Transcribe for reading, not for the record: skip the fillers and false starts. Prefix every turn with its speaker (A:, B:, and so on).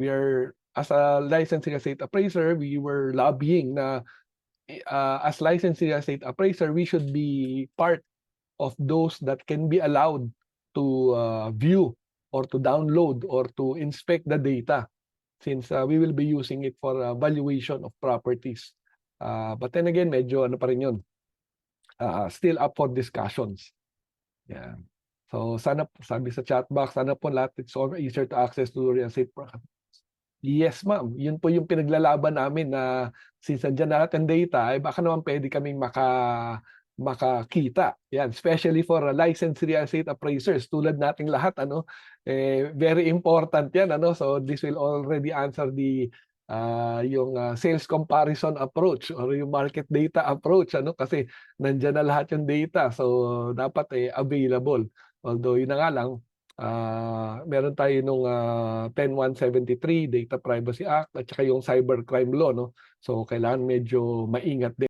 A: We are as a licensed real estate appraiser, we were lobbying na as licensed real estate appraiser, we should be part of those that can be allowed to view or to download or to inspect the data since we will be using it for valuation of properties. But then again, medyo ano pa rin yun, still up for discussions. Yeah. So sana sabi sa chat box, sana po lahat it's all easier to access to real estate. Yes, ma'am. Yun po yung pinaglalaban namin na since nandiyan na lahat ng data, baka naman pwede kaming makakita. Yan, especially for licensed real estate appraisers tulad nating lahat ano, very important yan ano. So this will already answer the yung sales comparison approach or yung market data approach ano kasi nandiyan na lahat yung data. So dapat available. Although yun na nga lang meron tayo nung 10173 Data Privacy Act at saka yung Cybercrime Law no. So kailangan medyo maingat din.